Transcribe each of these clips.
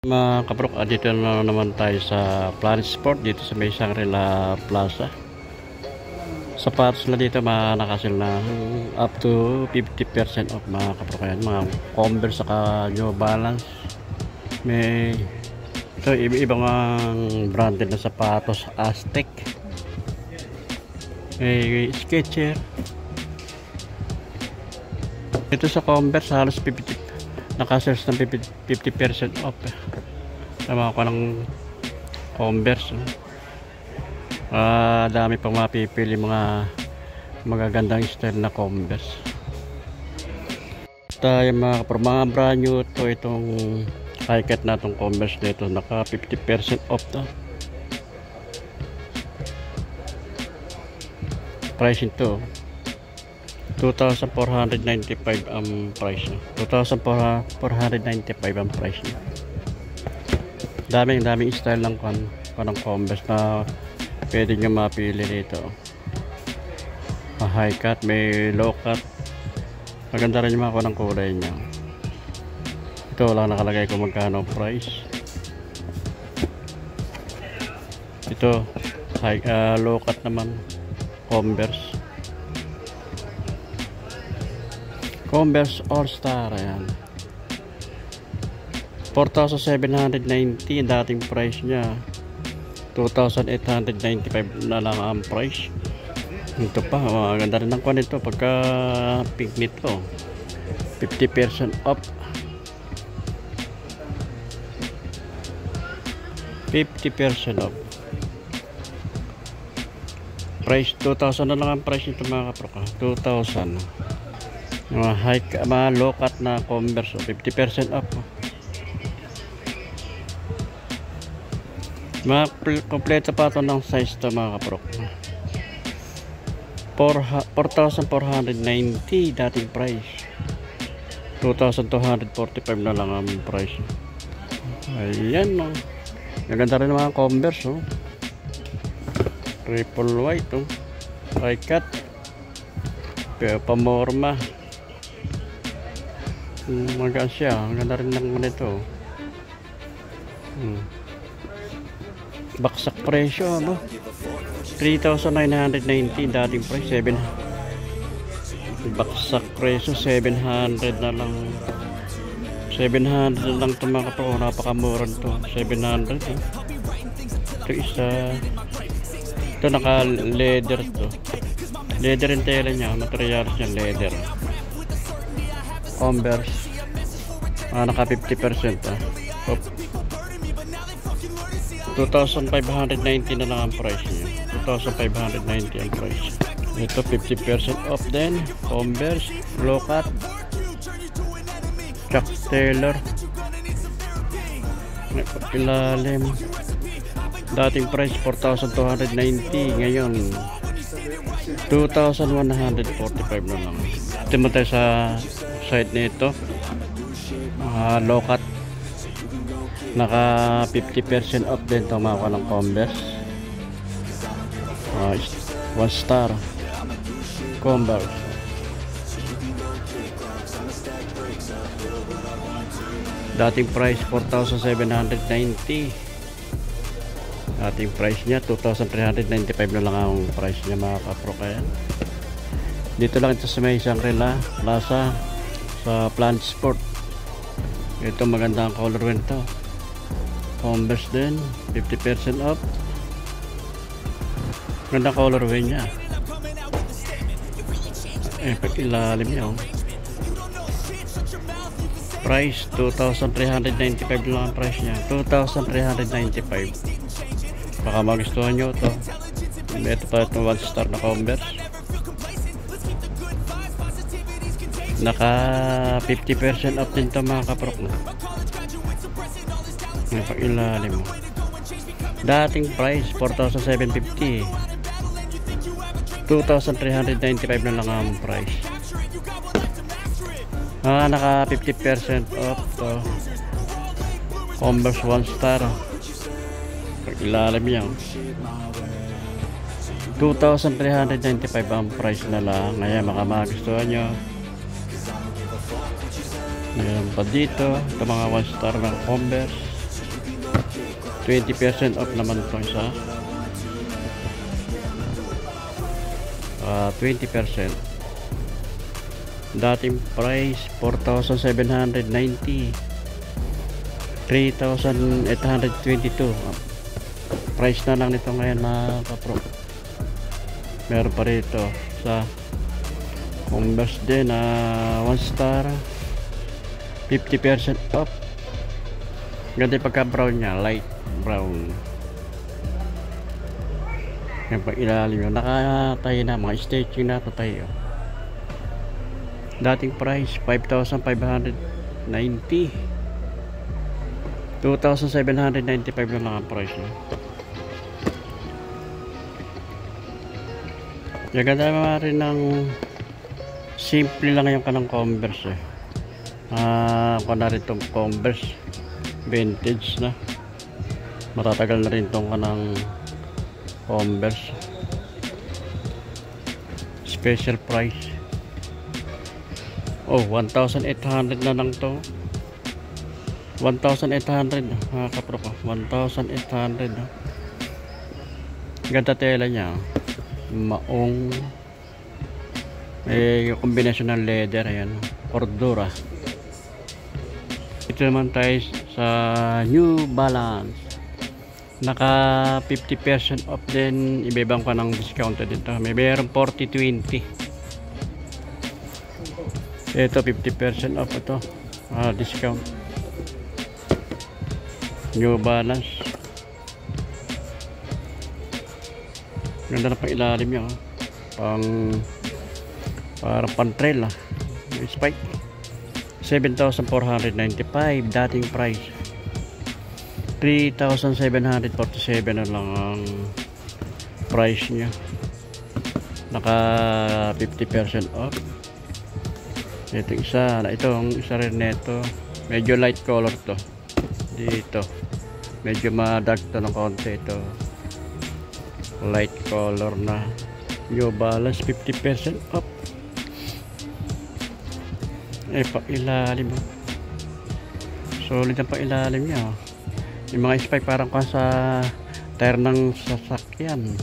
Mga kabrok, dito na naman tayo sa Planet Sport dito sa may Shangri-La Plaza. Sapatos na dito nakasil na up to 50% off mga kabrok. Yan, mga Converse saka New Balance. May ito ibang branded na sapatos, Aztec. May Skechers. Ito sa Converse halos 50 nakasales ng 50% off. Tama ko ng Converse. Dami pang mapipili mga magagandang style na Converse. Tayo mga brand new to itong high-cut na itong Converse dito. Naka 50% off to. Pricing to 2,495 ang price niya. 2,495 ang price niya. Daming style ng Converse na pwede nyo mapili dito. High cut, may low cut. Maganda rin yung mga ng kulay niya. Ito lang nakalagay kung magkano price. Ito low cut naman Converse All Star. Ayan, 4,790 dating price nya. 2,895 na lang ang price. Ito pa, maganda rin ang kwan ito pagka pink nito. 50% off. 50% off. Price 2,000 na lang ang price nito mga kaproka. 2,000. Mga low cut na Converse, 50% off. Mga kompleto pa ito ng size to mga kaprok. 4,490 dating price. 2,245 na lang ang price. Ayan, no. Maganda rin mga Converse, oh. Triple white, oh. High cut. Pamorma. Magaan siya. Ang ganda rin ng ganito. Baksak presyo, ano? 3,990 dating price. 7. Baksak presyo 700 na lang. 700 na lang ito mga kapro. Napakamura ito. 700, eh. Ito isa. Ito naka leather to. Leather and tela niya. Materials niya leather. Converse naka 50% off. 2,590 na lang ang price niya. 2,590 ang price. Ito 50% off din. Converse low cut Chuck Taylor, may ilalim. Dating price 4,290, ngayon 2,145 na lang. Ito tayo sa side nito. Low cut, naka 50% off din ito mga ng Converse. One star Converse. Dating price 4,790. Dating price niya 2,395 na lang ang price niya mga kapro. Kaya dito lang ito sa may Shangri-La Plaza sa Planet Sport. Ito maganda ang colorway to. Converse din 50% off. Ganda colorway niya. Pag ilalim niya, oh. Price 2,395 lang ang price niya. 2,395. Baka magustuhan nyo ito. Ito pa itong one star na Converse. Naka 50% off din ito mga kaprok na. May pag-ilalim mo. Dating price 4,750. 2,395 na lang ang price. Naka 50% off to. Converse one star. Pag-ilalim yan 2,395 ang price na lang. Ngayon baka magustuhan nyo. Meron pa dito ito mga 1 star ng Converse. 20% off naman itong isa. 20%. Dating price 4,790, 3,822. Price na lang nito ngayon mga kapro. Meron pa rito sa Converse din 1 star, 50% off. Ganda yung pagka brown nya, light brown. Yung pag ilalim yun, nakatayo na, mga stitching na tayo. Dating price 5,590, 2,795 lang ang price niya. Ganda naman rin ng simple lang yung kanang Converse kung na rin itong Converse vintage na, matatagal na rin itong kanang Converse. Special price 1,800 na lang to. 1,800 kapro ko, 1,800. Ganda tela niya, maong yung kombinasyon ng leather. Ayan, Cordura. Ito naman tayo sa New Balance, naka 50% off din. Ibebang ko ng discount dito, may mayroong 40-20. Ito 50% off ito, discount. New Balance, ganda na pang ilalim niya, parang pan-trail spike. 7,495 dating price, 3,747 na lang ang price niya, naka 50% off. Ito isa, itong isa rin nito, medyo light color to. Dito medyo ma-dark to ng konti. Ito light color na New Balance, 50% off. Pailalim solid ang pailalim niya. Yung mga spike parang ka sa tire ng sasakyan.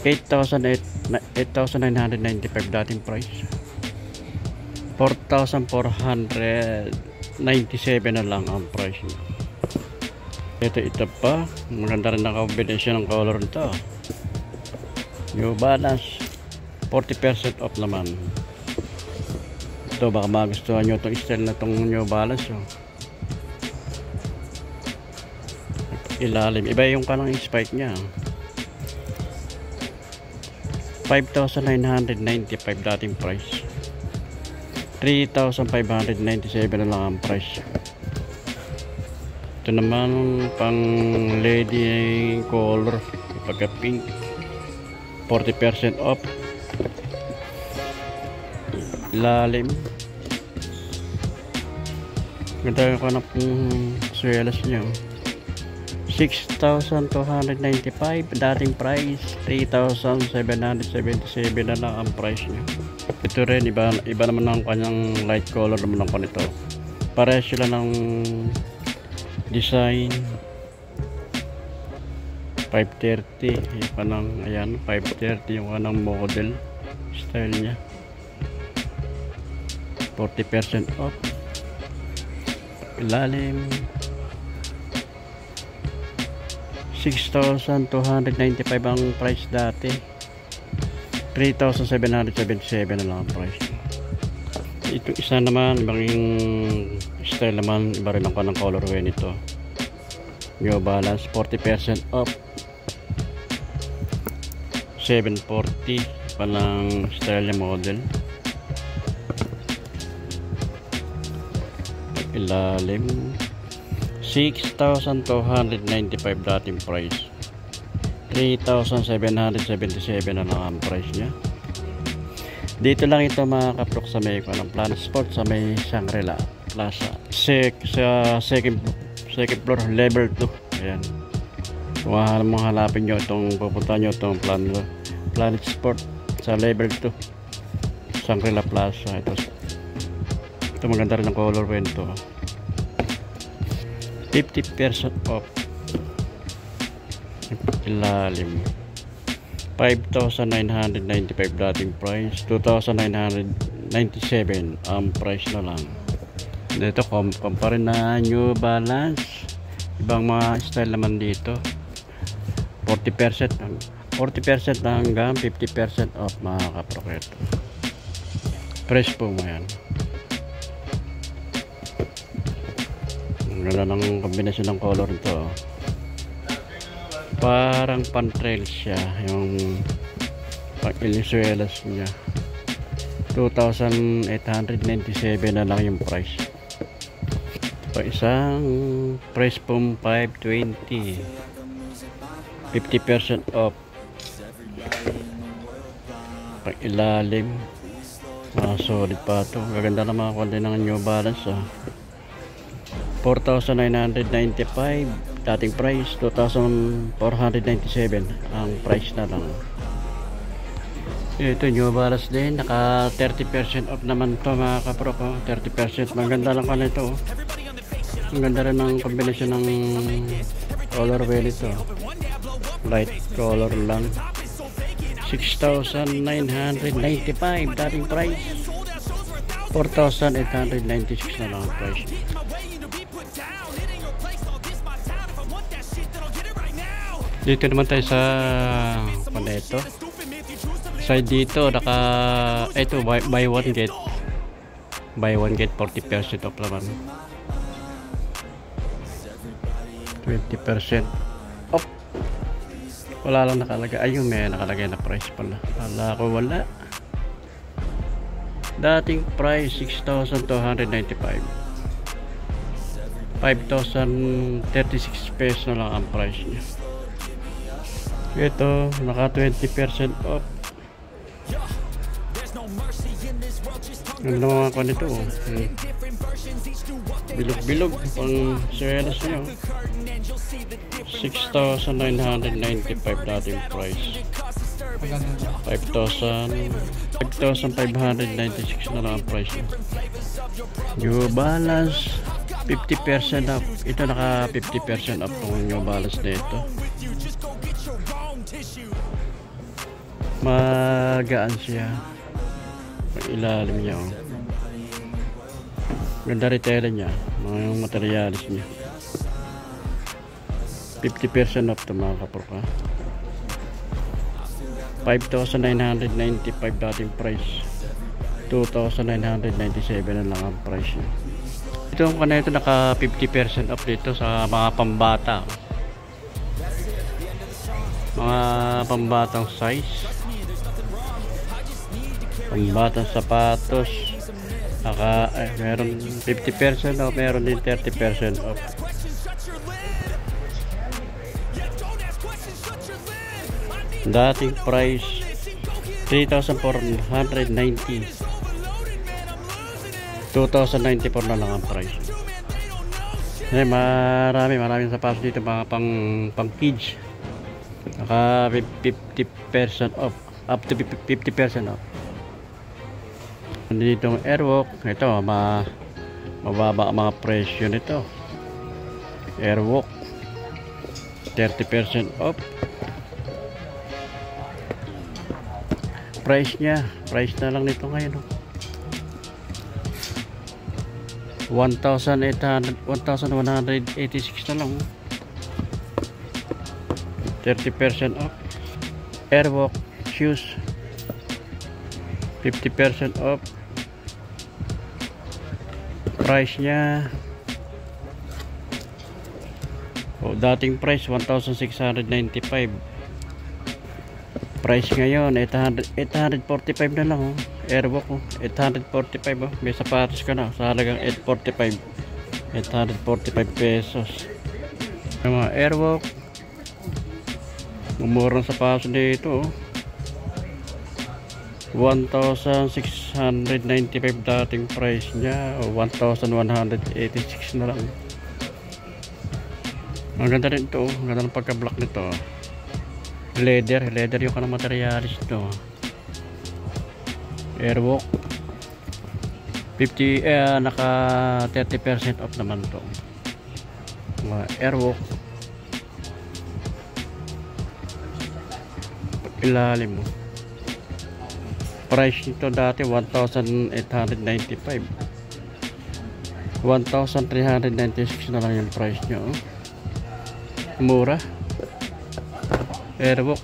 8,995 dating price, 4,497 na lang ang price niya. Ito pa, maganda rin ang combination ng color nito. New Balance, 40% off naman. Ito, baka magustuhan nyo itong style na itong New Balance. Ilalim, iba yung kanang spike nya. 5,995 dating price, 3,597 na lang ang price. Ito naman pang lady color, pagka pink, 40% off. Lalim, ganda yung kanang swelas nyo. 6,295 dating price, 3,777 na lang ang price niya. Ito rin, iba naman ang kanyang light color naman ang kanito. Pares sila ng design. 530 yung kanang, ayan, 530 yung kanang model style niya, 40% off. Ilalim, 6,295 ang price dati, 3,777 na lang ang price. Ito isa naman, ibang style naman, iba rin ang kanang colorway nito. New Balance, 40% off, 740 palang style niya model. Ilalim, 6,295 dating price, 3,777 na lang ang price niya. Dito lang ito mga kaprok sa may Planet Sport sa may Shangri-La Plaza, sa second floor, level 2. Ayan, kung hanapin nyo itong, pupunta nyo itong Planet Sport sa level 2, Shangri-La Plaza. Ito maganda rin ang color nito. 50% off. Ilalim 5,995 dating price, 2,997 ang price na lang. Dito compare na New Balance. Ibang mga style naman dito. 40% hanggang 50% off mga kaproketo. Price po mo yan. Ang ganda ng kombinasyon ng color nito. Parang pan-trail siya, yung pag-ilisuelas niya. 2,897 na lang yung price. So, isang price po 520, 50% off. Pag-ilalim, solid pa ito. Gaganda na mga kwalite ng New Balance. 4,995 dating price, 2,497 ang price na lang. Ito New Balance din, naka 30% off naman to mga kapro ko. 30%, maganda lang pala ito. Ang ganda rin ng kombinasyon ng color wheel ito. Light color lang. 6,995 dating price, 4,896 na lang ang price. Dito naman tayo sa paneto. Side dito naka ito buy one get 40% off naman. 20% off. Wala lang nakalagay. Ayun, may nakalagay na price pala. Wala ko wala. Dating price 6,295. 5,036 pesos na lang ang price niya. Ito, naka 20% off. Ganda mga ko nito. Bilog-bilog pang swelas nyo. 6,995 dating price. 5,596 na lang ang price niya. New Balance 50% off. Ito naka 50% off kung New Balance na ito. Magaan siya. Ilalim niya. Ganda retailer niya. Mga materialis niya. 50% off ito mga kaproka. 5,995 dating price. 2,997 na lang ang price niya. Ito kanito naka 50% off dito sa mga pambata. Mga pambatang size. Pambatang sapatos. Meron 50% off, meron din 30% off. Dating price 3,490, 2,094 na lang ang price. Maraming sapatos dito mga pang kids. Naka 50% off, up to 50% off. Dito ang Airwalk. Ito mababa ang mga presyo nito. Airwalk 30% off. Price na lang nito ngayon. 1,186 na lang. 30% off. Airwalk shoes 50% off. Price niya dating price 1,695. Price ngayon 845 na lang. Airwalk 845. May sapatos ka na sa halagang 845 pesos. Yung mga Airwalk, mumurang sapatos dito. 1,695 dating price niya, 1,186 na lang. Ang ganda rin ito. Ang ganda ng pagka-black nito. Leather yung kanang materialis ito. Airwalk 50, naka 30% off naman to. mga airwalk ilalim mo. Price nito dati 1,895, 1,396 na lang yung price nyo. Mura. Airwalk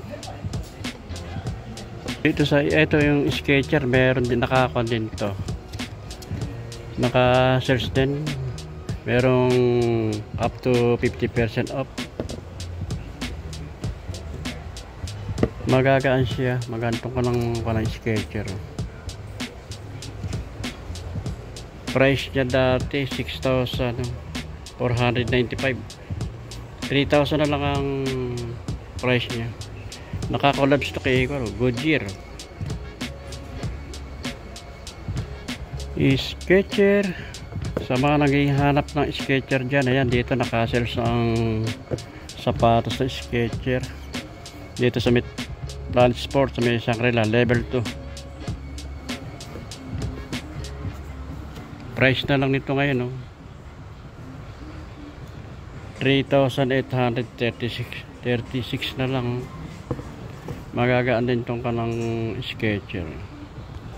dito sa ito yung Skechers, meron din nakakon din to, naka search din, merong up to 50% off. Magagaan siya, magantong ka ng Skechers. Price niya dati 6,495, 3,000 na lang ang price niya. Nakakolabs to kay Goodyear. Skechers, sa mga naghihanap ng Skechers dyan, ayan, dito nakasales ang sapatos na Skechers dito sa Planet Sports, sa may Shangri-La level 2. Price na lang nito ngayon, no? 3,836 na lang. Magagaan din tong kanang Skechers.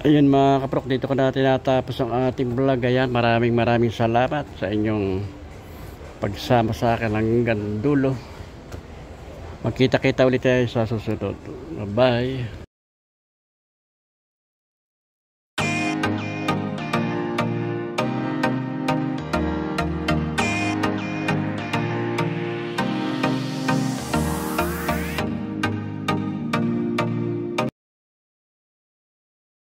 Ayun mga kaprok, dito ko na tinatapos ang ating vlog. Ayan, maraming salamat sa inyong pagsama sa akin hanggang dulo. Magkita-kita ulit tayo sa susunod. Bye.